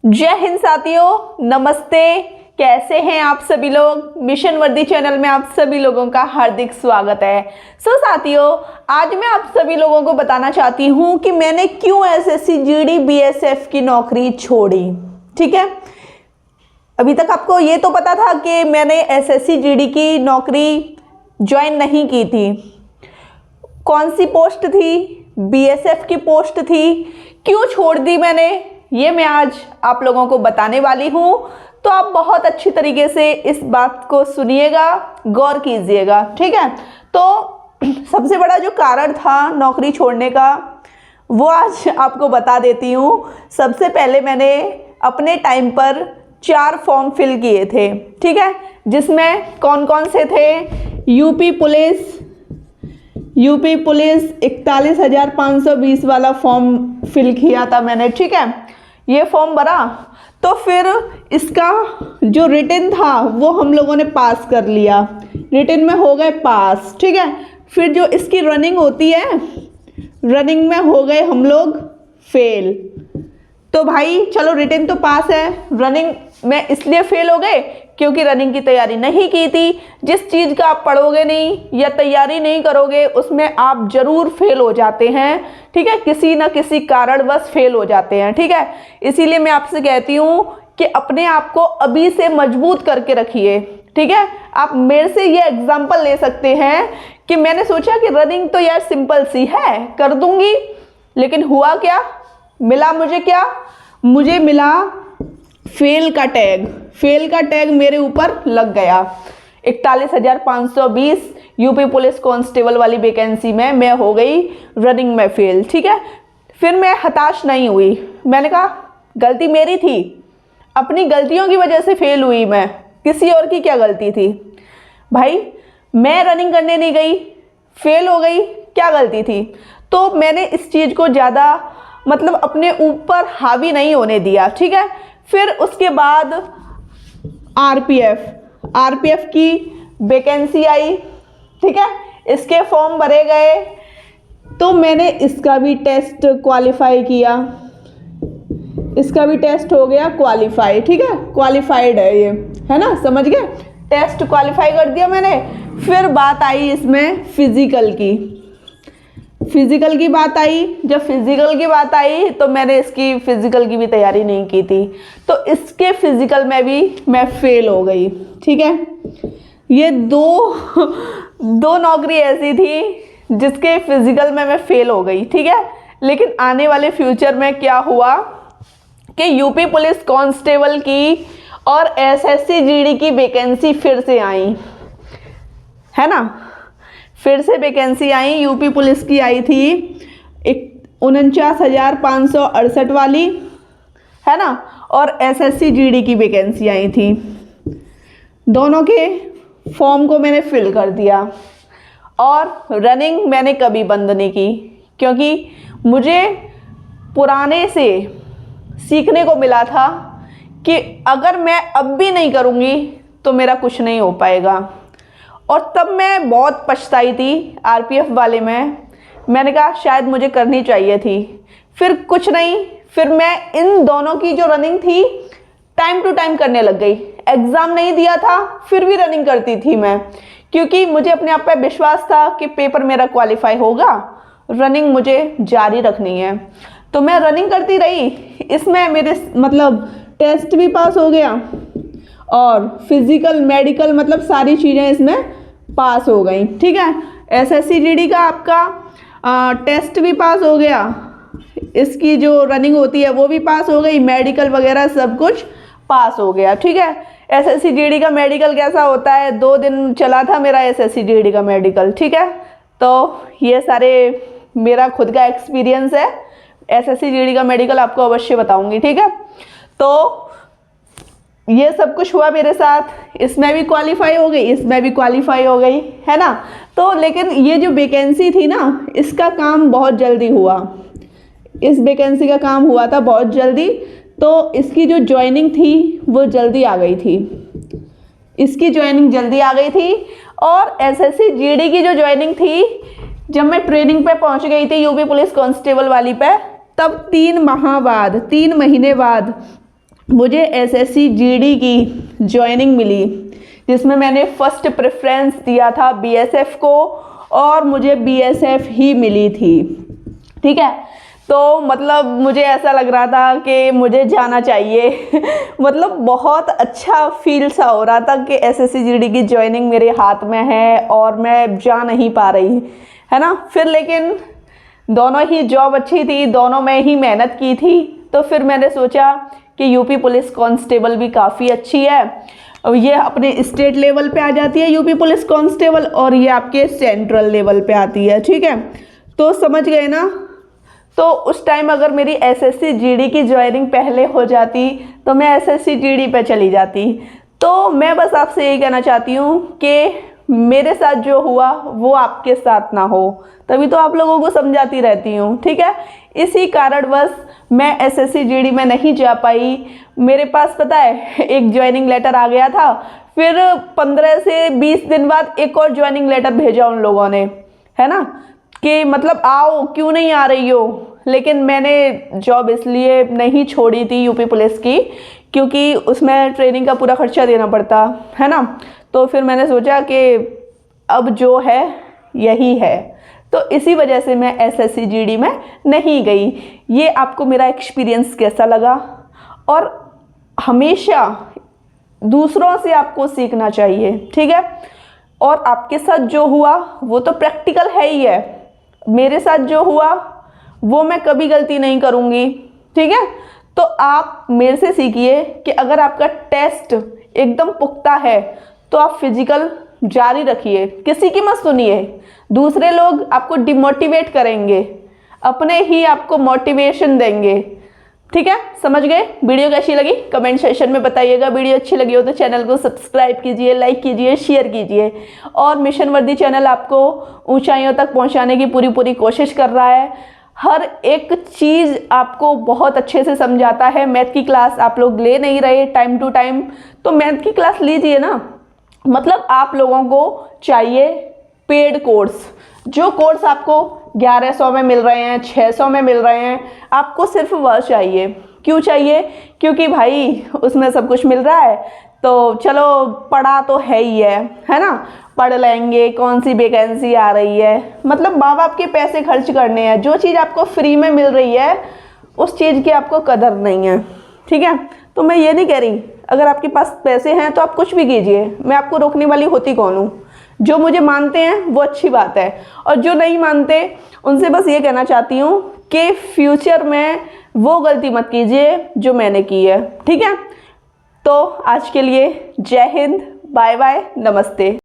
जय हिंद साथियों, नमस्ते। कैसे हैं आप सभी लोग। मिशन वर्दी चैनल में आप सभी लोगों का हार्दिक स्वागत है। साथियों, आज मैं आप सभी लोगों को बताना चाहती हूं कि मैंने क्यों एसएससी जीडी बीएसएफ की नौकरी छोड़ी। ठीक है, अभी तक आपको ये तो पता था कि मैंने एसएससी जीडी की नौकरी ज्वाइन नहीं की थी। कौन सी पोस्ट थी? बीएसएफ की पोस्ट थी। क्यों छोड़ दी मैंने, ये मैं आज आप लोगों को बताने वाली हूँ। तो आप बहुत अच्छी तरीके से इस बात को सुनिएगा, गौर कीजिएगा। ठीक है, तो सबसे बड़ा जो कारण था नौकरी छोड़ने का वो आज आपको बता देती हूँ। सबसे पहले मैंने अपने टाइम पर 4 फॉर्म फिल किए थे। ठीक है, जिसमें कौन कौन से थे? यूपी पुलिस 41,520 वाला फॉर्म फिल किया था मैंने। ठीक है, ये फॉर्म भरा तो फिर इसका जो रिटन था वो हम लोगों ने पास कर लिया, रिटन में हो गए पास। ठीक है, फिर जो इसकी रनिंग होती है, रनिंग में हो गए हम लोग फेल। तो भाई चलो, रिटन तो पास है, रनिंग में इसलिए फेल हो गए क्योंकि रनिंग की तैयारी नहीं की थी। जिस चीज़ का आप पढ़ोगे नहीं या तैयारी नहीं करोगे उसमें आप जरूर फेल हो जाते हैं। ठीक है, किसी ना किसी कारणवश फेल हो जाते हैं। ठीक है, इसीलिए मैं आपसे कहती हूँ कि अपने आप को अभी से मजबूत करके रखिए। ठीक है, आप मेरे से ये एग्जाम्पल ले सकते हैं कि मैंने सोचा कि रनिंग तो यार सिंपल सी है, कर दूंगी, लेकिन हुआ क्या? मिला मुझे क्या? मुझे मिला फेल का टैग। फेल का टैग मेरे ऊपर लग गया। 41,520 यूपी पुलिस कांस्टेबल वाली वैकेंसी में मैं हो गई रनिंग में फेल। ठीक है, फिर मैं हताश नहीं हुई। मैंने कहा गलती मेरी थी, अपनी गलतियों की वजह से फेल हुई मैं, किसी और की क्या गलती थी? भाई मैं रनिंग करने नहीं गई, फेल हो गई, क्या गलती थी? तो मैंने इस चीज़ को ज़्यादा अपने ऊपर हावी नहीं होने दिया। ठीक है, फिर उसके बाद आरपीएफ की वैकेंसी आई। ठीक है, इसके फॉर्म भरे गए तो मैंने इसका भी टेस्ट क्वालिफाई किया, इसका भी टेस्ट हो गया क्वालिफाई। ठीक है, क्वालिफाइड है ये, है ना, समझ गए? टेस्ट क्वालिफाई कर दिया मैंने। फिर बात आई इसमें फिजिकल की बात आई। जब फिजिकल की बात आई तो मैंने इसकी फिजिकल की भी तैयारी नहीं की थी, तो इसके फिजिकल में भी मैं फेल हो गई। ठीक है, ये दो नौकरी ऐसी थी जिसके फिजिकल में मैं फेल हो गई। ठीक है, लेकिन आने वाले फ्यूचर में क्या हुआ कि यूपी पुलिस कांस्टेबल की और एसएससी जीडी की वैकेंसी फिर से आई, है ना। फिर से वैकेंसी आई, यूपी पुलिस की आई थी 49,568 वाली, है ना, और एसएससी जीडी की वैकेंसी आई थी। दोनों के फॉर्म को मैंने फिल कर दिया और रनिंग मैंने कभी बंद नहीं की, क्योंकि मुझे पुराने से सीखने को मिला था कि अगर मैं अब भी नहीं करूँगी तो मेरा कुछ नहीं हो पाएगा। और तब मैं बहुत पछताई थी आरपीएफ वाले में। मैंने कहा शायद मुझे करनी चाहिए थी। फिर कुछ नहीं, फिर मैं इन दोनों की जो रनिंग थी टाइम टू टाइम करने लग गई। एग्ज़ाम नहीं दिया था फिर भी रनिंग करती थी मैं, क्योंकि मुझे अपने आप पे विश्वास था कि पेपर मेरा क्वालिफाई होगा, रनिंग मुझे जारी रखनी है। तो मैं रनिंग करती रही। इसमें मेरे टेस्ट भी पास हो गया और फिजिकल मेडिकल सारी चीज़ें इसमें पास हो गई। ठीक है, एसएससी जीडी का आपका टेस्ट भी पास हो गया, इसकी जो रनिंग होती है वो भी पास हो गई, मेडिकल वगैरह सब कुछ पास हो गया। ठीक है, एसएससी जीडी का मेडिकल कैसा होता है? 2 दिन चला था मेरा एसएससी जीडी का मेडिकल। ठीक है, तो ये सारे मेरा खुद का एक्सपीरियंस है। एसएससी जीडी का मेडिकल आपको अवश्य बताऊंगी। ठीक है, तो ये सब कुछ हुआ मेरे साथ। इसमें भी क्वालिफाई हो गई, इसमें भी क्वालिफाई हो गई, है ना। तो लेकिन ये जो वैकेंसी थी ना, इसका काम बहुत जल्दी हुआ। इस वैकेंसी का काम हुआ था बहुत जल्दी, तो इसकी जो ज्वाइनिंग थी वो जल्दी आ गई थी। इसकी ज्वाइनिंग जल्दी आ गई थी। और एसएससी जीडी की जो ज्वाइनिंग थी, जब मैं ट्रेनिंग पे पहुंच गई थी यूपी पुलिस कांस्टेबल वाली पे, तब 3 महीने बाद मुझे एसएससी जीडी की जॉइनिंग मिली, जिसमें मैंने फर्स्ट प्रेफरेंस दिया था बीएसएफ को, और मुझे बीएसएफ ही मिली थी। ठीक है, तो मतलब मुझे ऐसा लग रहा था कि मुझे जाना चाहिए मतलब बहुत अच्छा फील सा हो रहा था कि एसएससी जीडी की जॉइनिंग मेरे हाथ में है और मैं जा नहीं पा रही, है ना। फिर लेकिन दोनों ही जॉब अच्छी थी, दोनों में ही मेहनत की थी, तो फिर मैंने सोचा कि यूपी पुलिस कांस्टेबल भी काफ़ी अच्छी है। ये अपने स्टेट लेवल पे आ जाती है यूपी पुलिस कांस्टेबल, और ये आपके सेंट्रल लेवल पे आती है। ठीक है, तो समझ गए ना। तो उस टाइम अगर मेरी एसएससी जीडी की ज्वाइनिंग पहले हो जाती तो मैं एसएससी जीडी पे चली जाती। तो मैं बस आपसे यही कहना चाहती हूँ कि मेरे साथ जो हुआ वो आपके साथ ना हो, तभी तो आप लोगों को समझाती रहती हूँ। ठीक है, इसी कारणवश मैं एसएससी जीडी में नहीं जा पाई। मेरे पास पता है एक ज्वाइनिंग लेटर आ गया था, फिर 15 से 20 दिन बाद एक और ज्वाइनिंग लेटर भेजा उन लोगों ने, है ना, कि मतलब आओ, क्यों नहीं आ रही हो। लेकिन मैंने जॉब इसलिए नहीं छोड़ी थी यूपी पुलिस की, क्योंकि उसमें ट्रेनिंग का पूरा खर्चा देना पड़ता है ना। तो फिर मैंने सोचा कि अब जो है यही है, तो इसी वजह से मैं एसएससी जीडी में नहीं गई। ये आपको मेरा एक्सपीरियंस कैसा लगा? और हमेशा दूसरों से आपको सीखना चाहिए, ठीक है। और आपके साथ जो हुआ वो तो प्रैक्टिकल है ही है, मेरे साथ जो हुआ वो मैं कभी गलती नहीं करूँगी, ठीक है। तो आप मेरे से सीखिए कि अगर आपका टेस्ट एकदम पुख्ता है तो आप फिजिकल जारी रखिए, किसी की मत सुनिए। दूसरे लोग आपको डिमोटिवेट करेंगे, अपने ही आपको मोटिवेशन देंगे, ठीक है। समझ गए? वीडियो कैसी लगी कमेंट सेक्शन में बताइएगा। वीडियो अच्छी लगी हो तो चैनल को सब्सक्राइब कीजिए, लाइक कीजिए, शेयर कीजिए। और मिशन वर्दी चैनल आपको ऊंचाइयों तक पहुंचाने की पूरी कोशिश कर रहा है। हर एक चीज़ आपको बहुत अच्छे से समझाता है। मैथ की क्लास आप लोग ले नहीं रहे टाइम टू टाइम, तो मैथ की क्लास लीजिए ना। मतलब आप लोगों को चाहिए पेड कोर्स, जो कोर्स आपको 1100 में मिल रहे हैं, 600 में मिल रहे हैं, आपको सिर्फ वह चाहिए। क्यों चाहिए? क्योंकि भाई उसमें सब कुछ मिल रहा है, तो चलो पढ़ा तो है ही है ना, पढ़ लेंगे, कौन सी वैकेंसी आ रही है। मतलब माँ बाप के पैसे खर्च करने हैं, जो चीज़ आपको फ्री में मिल रही है उस चीज़ की आपको कदर नहीं है, ठीक है। तो मैं ये नहीं कह रही अगर आपके पास पैसे हैं तो आप कुछ भी कीजिए, मैं आपको रोकने वाली होती कौन हूँ। जो मुझे मानते हैं वो अच्छी बात है, और जो नहीं मानते उनसे बस ये कहना चाहती हूँ कि फ्यूचर में वो गलती मत कीजिए जो मैंने की है, ठीक है। तो आज के लिए जय हिंद, बाय बाय, नमस्ते।